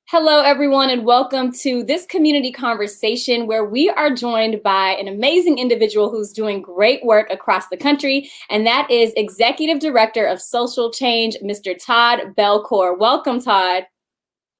Hello, everyone, and welcome to this community conversation where we are joined by an amazing individual who's doing great work across the country, and that is Executive Director of Social Change, Mr. Todd Belcore. Welcome, Todd.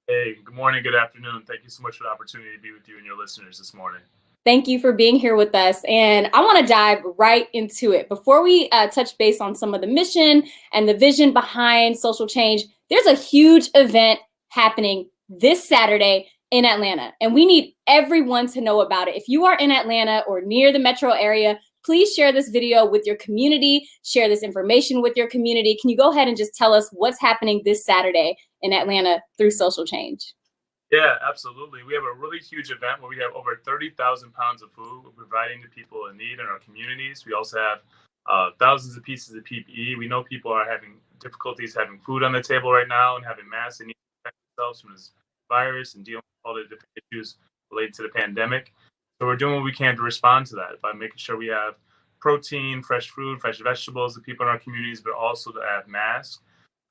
Hey, good morning, good afternoon. Thank you so much for the opportunity to be with you and your listeners this morning. Thank you for being here with us. And I want to dive right into it. Before we touch base on some of the mission and the vision behind social change, there's a huge event happening this Saturday in Atlanta, and we need everyone to know about it. If you are in Atlanta or near the metro area, please share this video with your community, share this information with your community. Can you go ahead and just tell us what's happening this Saturday in Atlanta through social change? Yeah, absolutely. We have a really huge event where we have over 30,000 pounds of food we're providing to people in need in our communities. We also have thousands of pieces of PPE. We know people are having difficulties having food on the table right now and having masks and need to protect themselves from this virus and dealing with all the different issues related to the pandemic. So we're doing what we can to respond to that by making sure we have protein, fresh fruit, fresh vegetables to people in our communities, but also to have masks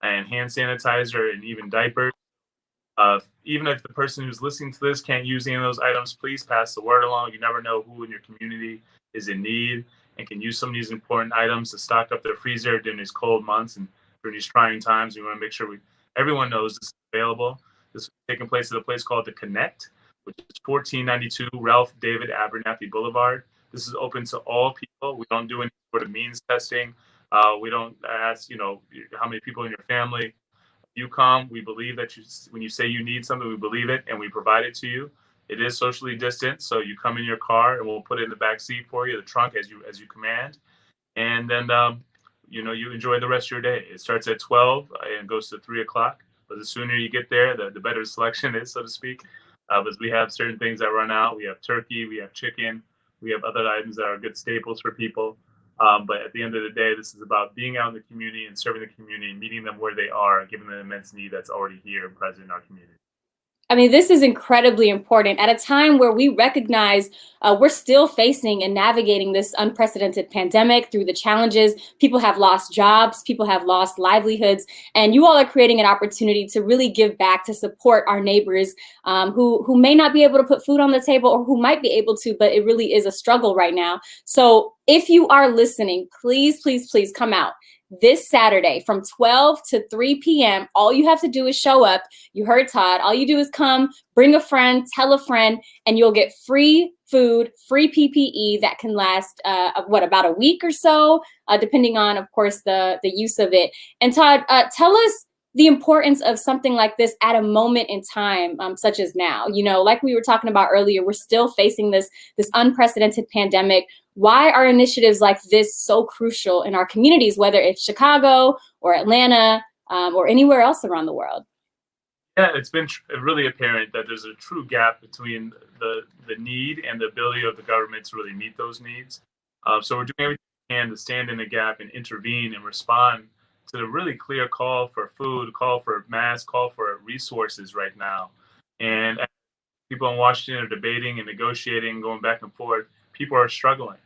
and hand sanitizer and even diapers. Even if the person who's listening to this can't use any of those items, please pass the word along. You never know who in your community is in need and can use some of these important items to stock up their freezer during these cold months and during these trying times. We want to make sure everyone knows this is available. This is taking place at a place called The Connect, which is 1492 Ralph David Abernathy Boulevard. This is open to all people. We don't do any sort of means testing. We don't ask, how many people in your family. You come, we believe that when you say you need something, we believe it and we provide it to you. It is socially distant, so you come in your car and we'll put it in the back seat for you, the trunk as you command, and then you enjoy the rest of your day. It starts at 12 and goes to 3 o'clock. But the sooner you get there, the better the selection is, so to speak. Because we have certain things that run out. We have turkey, we have chicken, we have other items that are good staples for people. But at the end of the day, this is about being out in the community and serving the community, meeting them where they are, giving them immense need that's already here and present in our community. I mean, this is incredibly important at a time where we recognize we're still facing and navigating this unprecedented pandemic through the challenges. People have lost jobs, people have lost livelihoods, and you all are creating an opportunity to really give back to support our neighbors who may not be able to put food on the table or who might be able to, but it really is a struggle right now. So if you are listening, please, please, please come out this Saturday from 12 to 3 p.m. All you have to do is show up. You heard Todd. All you do is come, bring a friend, tell a friend, and you'll get free food, free PPE that can last, about a week or so, depending on, of course, the use of it. And Todd, tell us the importance of something like this at a moment in time, such as now. Like we were talking about earlier, we're still facing this unprecedented pandemic. Why are initiatives like this so crucial in our communities, whether it's Chicago or Atlanta or anywhere else around the world? Yeah, it's been really apparent that there's a true gap between the need and the ability of the government to really meet those needs. So we're doing everything we can to stand in the gap and intervene and respond to the really clear call for food, call for masks, call for resources right now. And as people in Washington are debating and negotiating, going back and forth, people are struggling.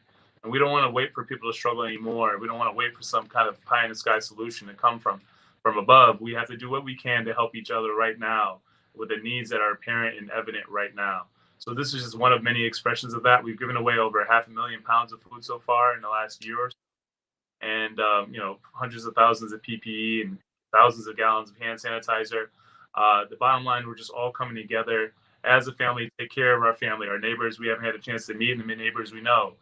And we don't want to wait for people to struggle anymore. We don't want to wait for some kind of pie in the sky solution to come from above. We have to do what we can to help each other right now with the needs that are apparent and evident right now. So this is just one of many expressions of that. We've given away over 500,000 pounds of food so far in the last year or so. And, hundreds of thousands of PPE and thousands of gallons of hand sanitizer. The bottom line, we're just all coming together as a family to take care of our family, our neighbors we haven't had a chance to meet, and the neighbors we know,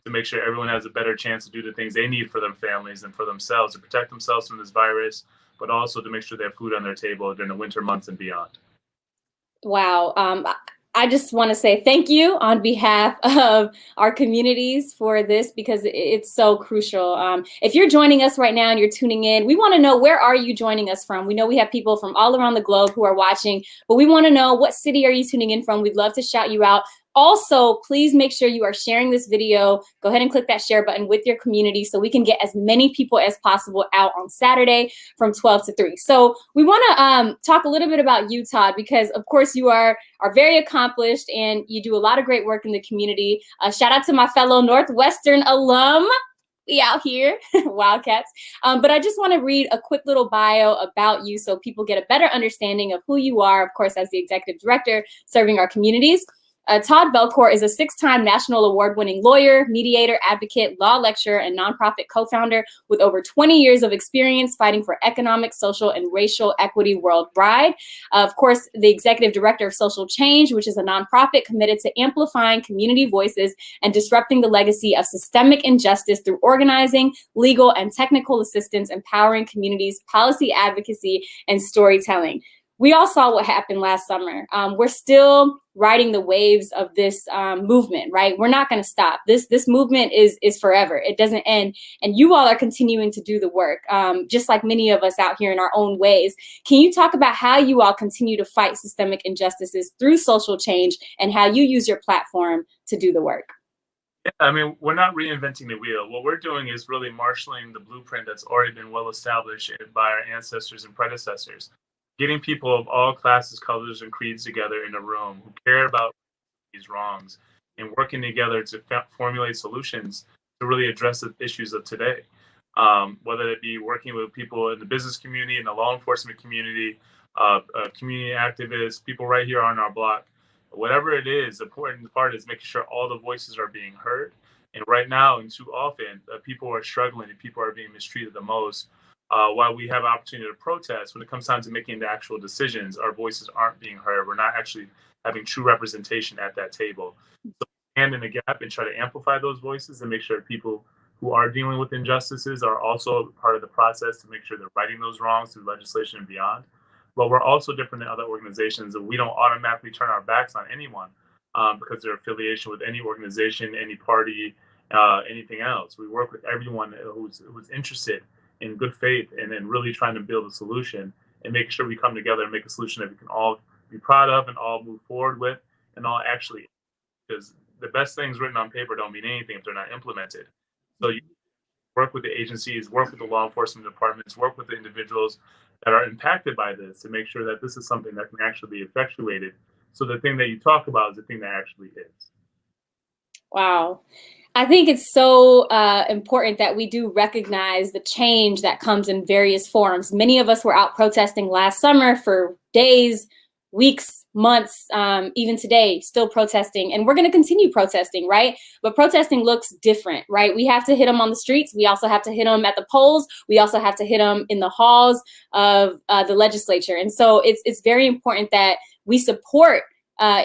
to make sure everyone has a better chance to do the things they need for their families and for themselves, to protect themselves from this virus, but also to make sure they have food on their table during the winter months and beyond. Wow. I just want to say thank you on behalf of our communities for this, because it's so crucial. If you're joining us right now and you're tuning in, we want to know, where are you joining us from? We know we have people from all around the globe who are watching, but we want to know, what city are you tuning in from? We'd love to shout you out. Also, please make sure you are sharing this video. Go ahead and click that share button with your community so we can get as many people as possible out on Saturday from 12 to 3. So we want to talk a little bit about you, Todd, because of course you are very accomplished and you do a lot of great work in the community. Shout out to my fellow Northwestern alum, We out here, Wildcats. But I just want to read a quick little bio about you so people get a better understanding of who you are, of course, as the executive director serving our communities. Todd Belcore is a 6-time national award-winning lawyer, mediator, advocate, law lecturer, and nonprofit co-founder with over 20 years of experience fighting for economic, social, and racial equity worldwide. Of course, the executive director of Social Change, which is a nonprofit committed to amplifying community voices and disrupting the legacy of systemic injustice through organizing, legal, and technical assistance, empowering communities, policy advocacy, and storytelling. We all saw what happened last summer. We're still riding the waves of this movement, right? We're not going to stop. This movement is forever. It doesn't end. And you all are continuing to do the work, just like many of us out here in our own ways. Can you talk about how you all continue to fight systemic injustices through social change and how you use your platform to do the work? Yeah, I mean, we're not reinventing the wheel. What we're doing is really marshaling the blueprint that's already been well established by our ancestors and predecessors. Getting people of all classes, colors, and creeds together in a room who care about these wrongs and working together to formulate solutions to really address the issues of today. Whether it be working with people in the business community, in the law enforcement community, community activists, people right here on our block, whatever it is, the important part is making sure all the voices are being heard. And right now, and too often, people are struggling and people are being mistreated the most. While we have opportunity to protest, when it comes time to making the actual decisions, our voices aren't being heard. We're not actually having true representation at that table. So stand in the gap and try to amplify those voices and make sure people who are dealing with injustices are also part of the process to make sure they're righting those wrongs through legislation and beyond. But we're also different than other organizations, and we don't automatically turn our backs on anyone because of their affiliation with any organization, any party, anything else. We work with everyone who's interested in good faith and then really trying to build a solution and make sure we come together and make a solution that we can all be proud of and all move forward with and all actually, because the best things written on paper don't mean anything if they're not implemented. So you work with the agencies, work with the law enforcement departments, work with the individuals that are impacted by this to make sure that this is something that can actually be effectuated. So the thing that you talk about is the thing that actually is. Wow. I think it's so important that we do recognize the change that comes in various forms. Many of us were out protesting last summer for days, weeks, months, even today, still protesting. And we're going to continue protesting, right? But protesting looks different, right? We have to hit them on the streets. We also have to hit them at the polls. We also have to hit them in the halls of the legislature. And so it's very important that we support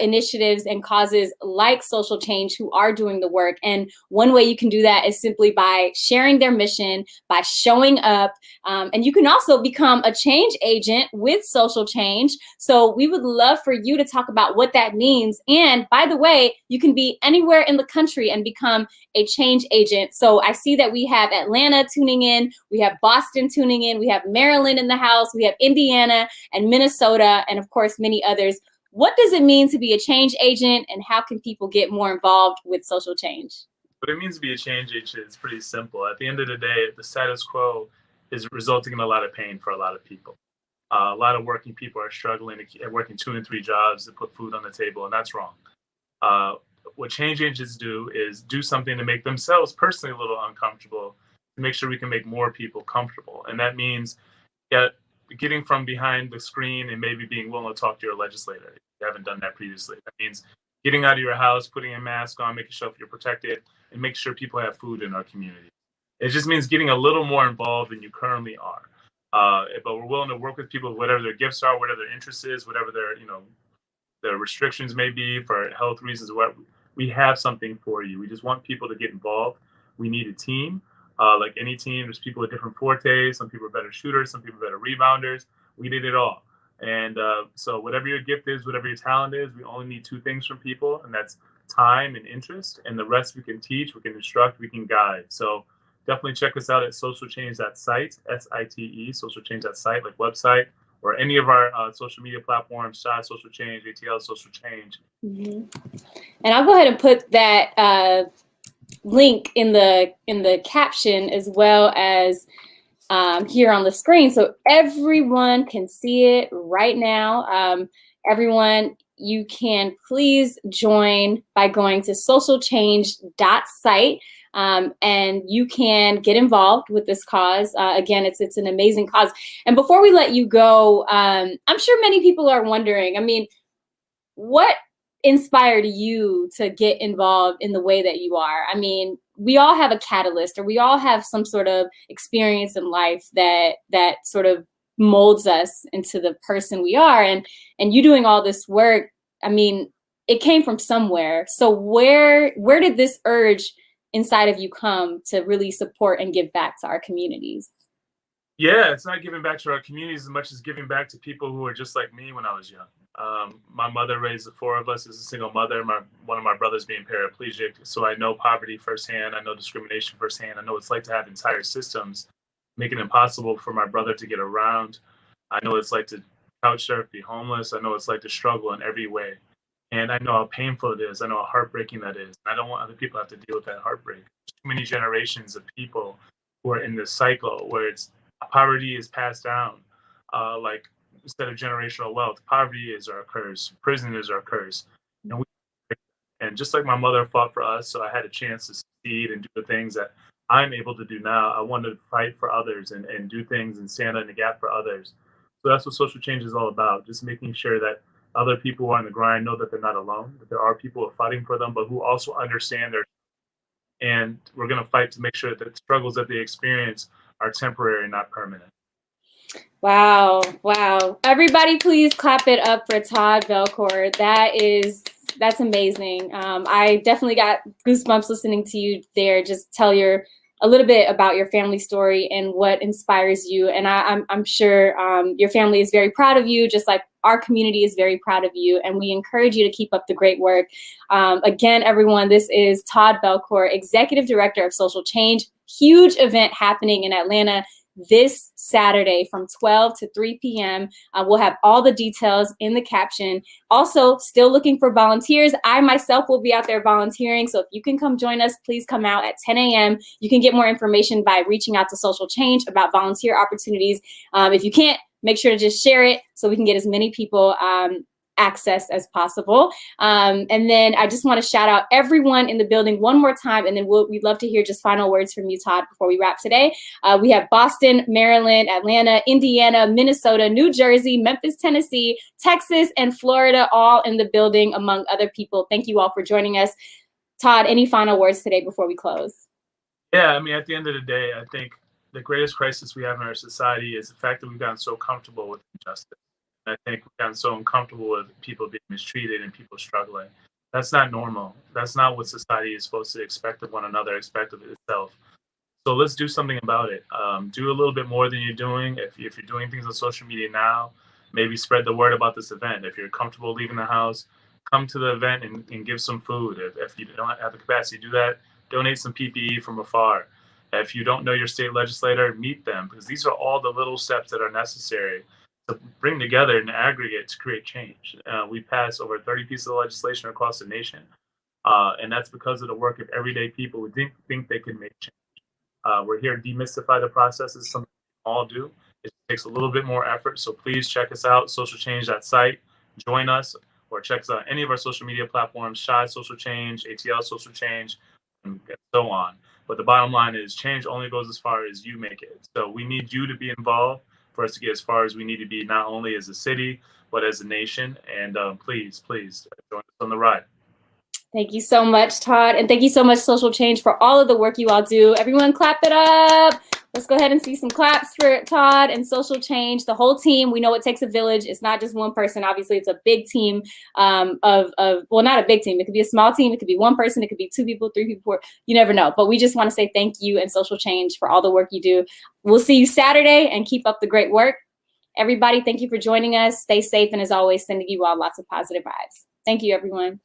initiatives and causes like Social Change who are doing the work. And one way you can do that is simply by sharing their mission, by showing up. And you can also become a change agent with Social Change. So we would love for you to talk about what that means. And by the way, you can be anywhere in the country and become a change agent. So I see that we have Atlanta tuning in, we have Boston tuning in, we have Maryland in the house, we have Indiana and Minnesota, and of course, many others. What does it mean to be a change agent, and how can people get more involved with social change? What it means to be a change agent is pretty simple. At the end of the day, the status quo is resulting in a lot of pain for a lot of people. A lot of working people are struggling and working 2 and 3 jobs to put food on the table, and that's wrong. What change agents do is do something to make themselves personally a little uncomfortable to make sure we can make more people comfortable. And that means getting from behind the screen and maybe being willing to talk to your legislator. If you haven't done that previously. That means getting out of your house, putting a mask on, making sure you're protected, and make sure people have food in our community. It just means getting a little more involved than you currently are. But we're willing to work with people, whatever their gifts are, whatever their interest is, whatever their restrictions may be for health reasons. What we have something for you. We just want people to get involved. We need a team. Like any team, there's people with different fortes. Some people are better shooters, some people are better rebounders. We did it all. And so whatever your gift is, whatever your talent is, we only need 2 things from people, and that's time and interest. And the rest we can teach, we can instruct, we can guide. So definitely check us out at socialchange.site, SITE, socialchange.site, like website, or any of our social media platforms, Shy Social Change, ATL Social Change. Mm-hmm. And I'll go ahead and put that link in the caption as well as here on the screen, so everyone can see it right now. Everyone, you can please join by going to socialchange.site. and you can get involved with this cause. Again, it's an amazing cause. And before we let you go, I'm sure many people are wondering, I mean, what inspired you to get involved in the way that you are? I mean, we all have a catalyst, or we all have some sort of experience in life that sort of molds us into the person we are. And you doing all this work, I mean, it came from somewhere. So where did this urge inside of you come to really support and give back to our communities? Yeah, it's not giving back to our communities as much as giving back to people who are just like me when I was young. My mother raised the four of us as a single mother, one of my brothers being paraplegic. So I know poverty firsthand. I know discrimination firsthand. I know what it's like to have entire systems make it impossible for my brother to get around. I know what it's like to couch surf, be homeless. I know what it's like to struggle in every way. And I know how painful it is. I know how heartbreaking that is. I don't want other people to have to deal with that heartbreak. There's too many generations of people who are in this cycle where it's poverty is passed down. Like instead of generational wealth, poverty is our curse. Prison is our curse. And just like my mother fought for us, so I had a chance to succeed and do the things that I'm able to do now. I wanted to fight for others and do things and stand in the gap for others. So that's what social change is all about. Just making sure that other people who are on the grind know that they're not alone, that there are people who are fighting for them, but who also understand their. And we're going to fight to make sure that the struggles that they experience are temporary, not permanent. Wow. Wow. Everybody please clap it up for Todd Belcore. That's amazing. I definitely got goosebumps listening to you there. Just tell a little bit about your family story and what inspires you. And I'm sure your family is very proud of you, just like our community is very proud of you. And we encourage you to keep up the great work. Again, everyone, this is Todd Belcore, Executive Director of Social Change. Huge event happening in Atlanta this Saturday from 12 to 3 p.m. We'll have all the details in the caption. Also, still looking for volunteers. I myself will be out there volunteering. So if you can come join us, please come out at 10 a.m. You can get more information by reaching out to Social Change about volunteer opportunities. If you can't, make sure to just share it so we can get as many people access as possible. And then I just want to shout out everyone in the building one more time, and then we'd love to hear just final words from you, Todd, before we wrap today. We have Boston, Maryland, Atlanta, Indiana, Minnesota, New Jersey, Memphis, Tennessee, Texas, and Florida, all in the building, among other people. Thank you all for joining us. Todd, any final words today before we close? Yeah, I mean, at the end of the day, I think the greatest crisis we have in our society is the fact that we've gotten so comfortable with injustice. I think we've gotten so uncomfortable with people being mistreated and people struggling. That's not normal. That's not what society is supposed to expect of one another, expect of itself. So let's do something about it. Do a little bit more than you're doing. If you're doing things on social media now, maybe spread the word about this event. If you're comfortable leaving the house, come to the event and give some food. If you don't have the capacity to do that, donate some PPE from afar. If you don't know your state legislator, meet them, because these are all the little steps that are necessary to bring together an aggregate to create change. We passed over 30 pieces of legislation across the nation, and that's because of the work of everyday people who think they can make change. We're here to demystify the process. It's something we all do. It takes a little bit more effort, so please check us out, socialchange.site, join us, or check us out on any of our social media platforms, Shy Social Change, ATL Social Change, and so on. But the bottom line is change only goes as far as you make it. So we need you to be involved for us to get as far as we need to be, not only as a city, but as a nation. And please join us on the ride. Thank you so much, Todd. And thank you so much, Social Change, for all of the work you all do. Everyone clap it up. Let's go ahead and see some claps for Todd and Social Change, the whole team. We know it takes a village. It's not just one person. Obviously, it's a big team well, not a big team. It could be a small team. It could be one person. It could be 2 people, 3 people, 4. You never know. But we just want to say thank you and Social Change for all the work you do. We'll see you Saturday, and keep up the great work. Everybody, thank you for joining us. Stay safe. And as always, sending you all lots of positive vibes. Thank you, everyone.